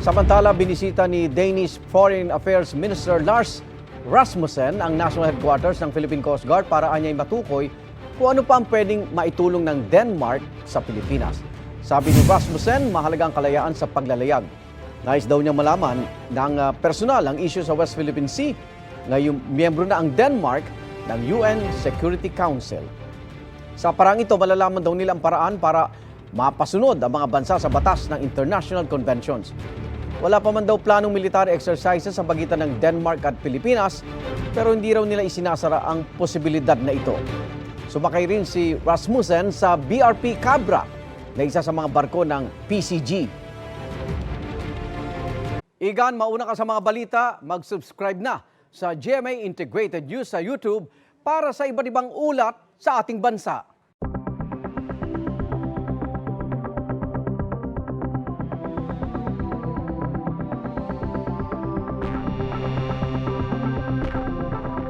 Samantala, binisita ni Danish Foreign Affairs Minister Lars Rasmussen ang national headquarters ng Philippine Coast Guard para anyay matukoy kung ano pa ang pwedeng maitulong ng Denmark sa Pilipinas. Sabi ni Rasmussen, mahalaga ang kalayaan sa paglalayag. Nais daw niyang malaman ng personal ang issue sa West Philippine Sea. Ngayong miyembro na ang Denmark ng UN Security Council. Sa parang ito, malalaman daw nila ang paraan para mapasunod ang mga bansa sa batas ng international conventions. Wala pa man daw planong military exercises sa pagitan ng Denmark at Pilipinas, pero hindi raw nila isinasara ang posibilidad na ito. Sumakay rin si Rasmussen sa BRP Cabra na isa sa mga barko ng PCG. Igan, mauna ka sa mga balita, mag-subscribe na sa GMA Integrated News sa YouTube para sa iba't ibang ulat sa ating bansa.